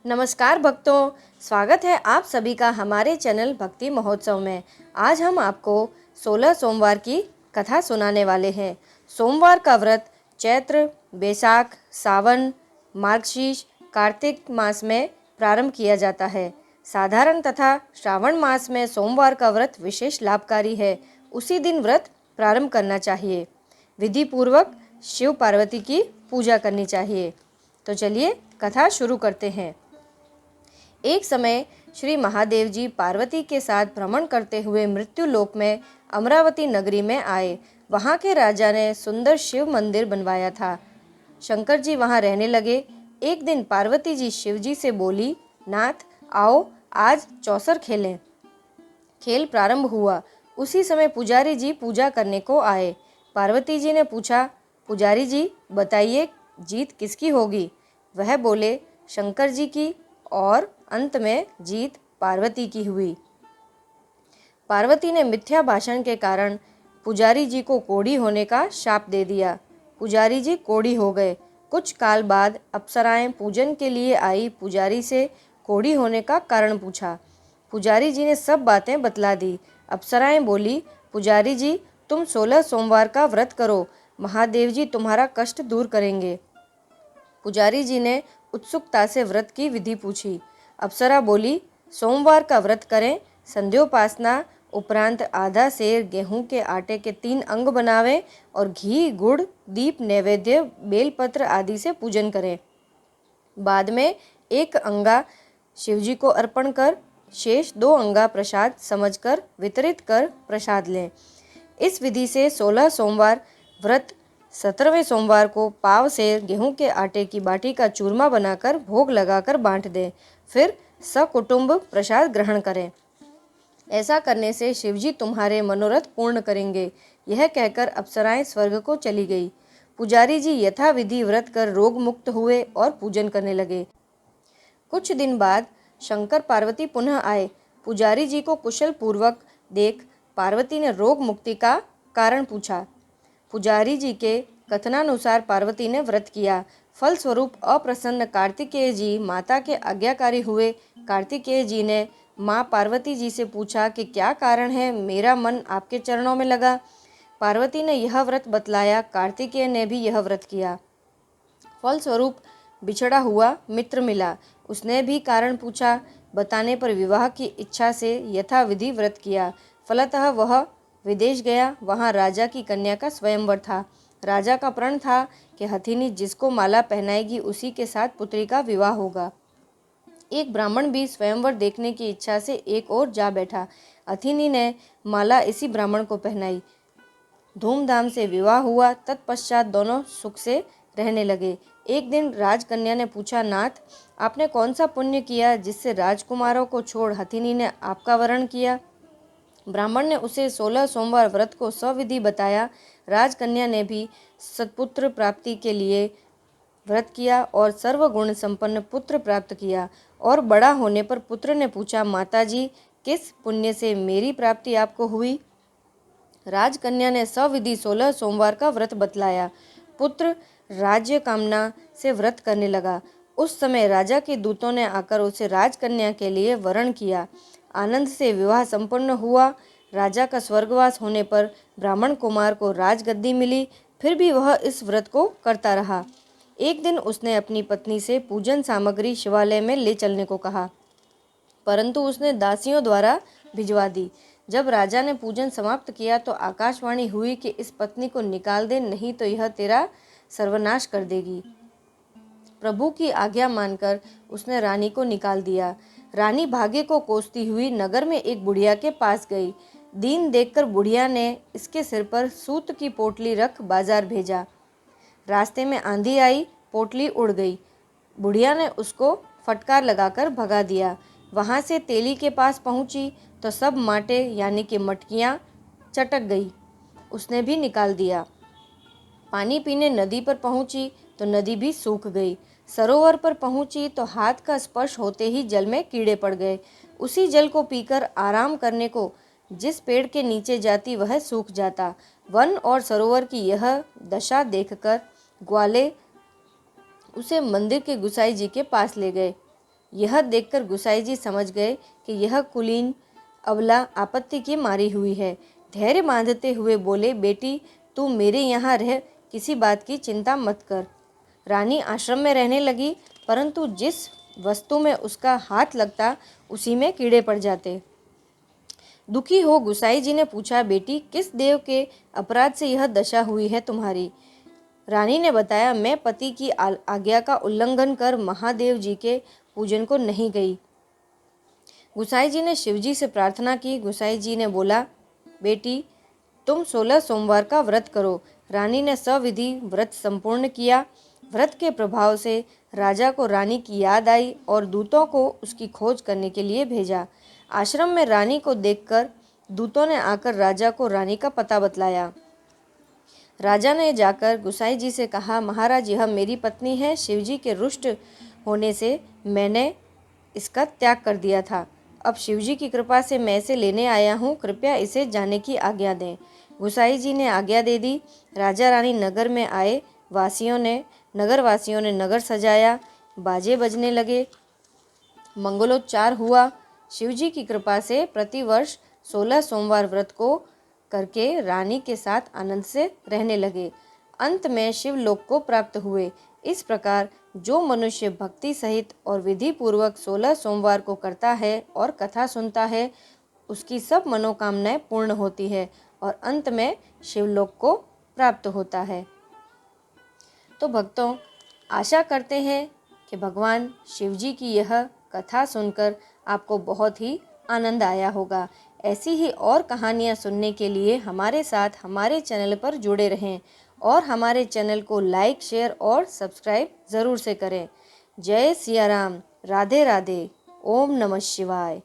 नमस्कार भक्तों, स्वागत है आप सभी का हमारे चैनल भक्ति महोत्सव में। आज हम आपको 16 सोमवार की कथा सुनाने वाले हैं। सोमवार का व्रत चैत्र, बैसाख, सावन, मार्गशीर्ष, कार्तिक मास में प्रारंभ किया जाता है। साधारण तथा श्रावण मास में सोमवार का व्रत विशेष लाभकारी है। उसी दिन व्रत प्रारंभ करना चाहिए। विधि पूर्वक शिव पार्वती की पूजा करनी चाहिए। तो चलिए कथा शुरू करते हैं। एक समय श्री महादेव जी पार्वती के साथ भ्रमण करते हुए मृत्यु लोक में अमरावती नगरी में आए। वहाँ के राजा ने सुंदर शिव मंदिर बनवाया था। शंकर जी वहाँ रहने लगे। एक दिन पार्वती जी शिव जी से बोली, नाथ आओ आज चौसर खेलें। खेल प्रारंभ हुआ। उसी समय पुजारी जी पूजा करने को आए। पार्वती जी ने पूछा, पुजारी जी बताइए जीत किसकी होगी? वह बोले, शंकर जी की, और अंत में जीत पार्वती की हुई। पार्वती ने मिथ्या भाषण के कारण पुजारी जी को कोढ़ी होने का शाप दे दिया। पुजारी जी कोढ़ी हो गए। कुछ काल बाद अप्सराएं पूजन के लिए आई। पुजारी से कोढ़ी होने का कारण पूछा। पुजारी जी ने सब बातें बतला दी। अप्सराएं बोली, पुजारी जी तुम 16 सोमवार का व्रत करो, महादेव जी तुम्हारा कष्ट दूर करेंगे। पुजारी जी ने उत्सुकता से व्रत की विधि पूछी। अप्सरा बोली, सोमवार का व्रत करें, संध्योपासना उपरांत आधा सेर गेहूं के आटे के 3 अंग बनावें और घी, गुड़, दीप, नैवेद्य, बेलपत्र आदि से पूजन करें। बाद में 1 अंगा शिवजी को अर्पण कर शेष 2 अंगा प्रसाद समझकर वितरित कर प्रसाद लें। इस विधि से 16 सोमवार व्रत 17वें सोमवार को पाव से गेहूं के आटे की बाटी का चूरमा बनाकर भोग लगाकर बांट दें। फिर सकुटुंब प्रसाद ग्रहण करें। ऐसा करने से शिवजी तुम्हारे मनोरथ पूर्ण करेंगे। यह कहकर अप्सराएं स्वर्ग को चली गई। पुजारी जी यथा विधि व्रत कर रोग मुक्त हुए और पूजन करने लगे। कुछ दिन बाद शंकर पार्वती पुनः आए। पुजारी जी को कुशल पूर्वक देख पार्वती ने रोग मुक्ति का कारण पूछा। पुजारी जी के कथनानुसार पार्वती ने व्रत किया। फलस्वरूप अप्रसन्न कार्तिकेय जी माता के आज्ञाकारी हुए। कार्तिकेय जी ने माँ पार्वती जी से पूछा कि क्या कारण है, मेरा मन आपके चरणों में लगा। पार्वती ने यह व्रत बतलाया। कार्तिकेय ने भी यह व्रत किया। फलस्वरूप बिछड़ा हुआ मित्र मिला। उसने भी कारण पूछा। बताने पर विवाह की इच्छा से यथाविधि व्रत किया। फलतः वह विदेश गया। वहाँ राजा की कन्या का स्वयंवर था। राजा का प्रण था कि हथिनी जिसको माला पहनाएगी उसी के साथ पुत्री का विवाह होगा। एक ब्राह्मण भी स्वयंवर देखने की इच्छा से एक ओर जा बैठा। हथिनी ने माला इसी ब्राह्मण को पहनाई। धूमधाम से विवाह हुआ। तत्पश्चात दोनों सुख से रहने लगे। एक दिन राजकन्या ने पूछा, नाथ आपने कौन सा पुण्य किया जिससे राजकुमारों को छोड़ हथिनी ने आपका वरण किया? ब्राह्मण ने उसे 16 सोमवार व्रत को सविधि बताया। राजकन्या ने भी सत्पुत्र प्राप्ति के लिए व्रत किया और सर्वगुण संपन्न पुत्र प्राप्त किया। और बड़ा होने पर पुत्र ने पूछा, माताजी किस पुण्य से मेरी प्राप्ति आपको हुई? राजकन्या ने सविधि 16 सोमवार का व्रत बतलाया। पुत्र राज्य कामना से व्रत करने लगा। उस समय राजा के दूतों ने आकर उसे राजकन्या के लिए वरण किया। आनंद से विवाह संपन्न हुआ। राजा का स्वर्गवास होने पर ब्राह्मण कुमार को राजगद्दी मिली। फिर भी वह इस व्रत को करता रहा। एक दिन उसने अपनी पत्नी से पूजन सामग्री शिवालय में ले चलने को कहा, परंतु उसने दासियों द्वारा भिजवा दी। जब राजा ने पूजन समाप्त किया तो आकाशवाणी हुई कि इस पत्नी को निकाल दे, नहीं तो यह तेरा सर्वनाश कर देगी। प्रभु की आज्ञा मानकर उसने रानी को निकाल दिया। रानी भाग्य को कोसती हुई नगर में एक बुढ़िया के पास गई। दीन देखकर बुढ़िया ने इसके सिर पर सूत की पोटली रख बाजार भेजा। रास्ते में आंधी आई, पोटली उड़ गई। बुढ़िया ने उसको फटकार लगाकर भगा दिया। वहाँ से तेली के पास पहुँची तो सब माटे यानी कि मटकियाँ चटक गई। उसने भी निकाल दिया। पानी पीने नदी पर पहुँची तो नदी भी सूख गई। सरोवर पर पहुँची तो हाथ का स्पर्श होते ही जल में कीड़े पड़ गए। उसी जल को पीकर आराम करने को जिस पेड़ के नीचे जाती वह सूख जाता। वन और सरोवर की यह दशा देखकर ग्वाले उसे मंदिर के गुसाई जी के पास ले गए। यह देखकर गुसाई जी समझ गए कि यह कुलीन अबला आपत्ति की मारी हुई है। धैर्य बांधते हुए बोले, बेटी तू मेरे यहाँ रह, किसी बात की चिंता मत कर। रानी आश्रम में रहने लगी, परंतु जिस वस्तु में उसका हाथ लगता उसी में कीड़े पड़ जाते। दुखी हो गुसाई जी ने पूछा, बेटी किस देव के अपराध से यह दशा हुई है तुम्हारी? रानी ने बताया, मैं पति की आज्ञा का उल्लंघन कर महादेव जी के पूजन को नहीं गई। गुसाई जी ने शिवजी से प्रार्थना की। गुसाई जी ने बोला, बेटी तुम 16 सोमवार का व्रत करो। रानी ने सविधि व्रत संपूर्ण किया। व्रत के प्रभाव से राजा को रानी की याद आई और दूतों को उसकी खोज करने के लिए भेजा। आश्रम में रानी को देखकर दूतों ने आकर राजा को रानी का पता बतलाया। राजा ने जाकर गुसाई जी से कहा, महाराज यह मेरी पत्नी है। शिवजी के रुष्ट होने से मैंने इसका त्याग कर दिया था। अब शिवजी की कृपा से मैं इसे लेने आया हूँ, कृपया इसे जाने की आज्ञा दें। गुसाई जी ने आज्ञा दे दी। राजा रानी नगर में आए। नगरवासियों ने नगर सजाया, बाजे बजने लगे, मंगलोच्चार हुआ। शिवजी की कृपा से प्रतिवर्ष 16 सोमवार व्रत को करके रानी के साथ आनंद से रहने लगे। अंत में शिवलोक को प्राप्त हुए। इस प्रकार जो मनुष्य भक्ति सहित और विधि पूर्वक 16 सोमवार को करता है और कथा सुनता है, उसकी सब मनोकामनाएं पूर्ण होती है और अंत में शिवलोक को प्राप्त होता है। तो भक्तों, आशा करते हैं कि भगवान शिवजी की यह कथा सुनकर आपको बहुत ही आनंद आया होगा। ऐसी ही और कहानियाँ सुनने के लिए हमारे साथ हमारे चैनल पर जुड़े रहें और हमारे चैनल को लाइक, शेयर और सब्सक्राइब ज़रूर से करें। जय सिया राम, राधे राधे, ओम नमः शिवाय।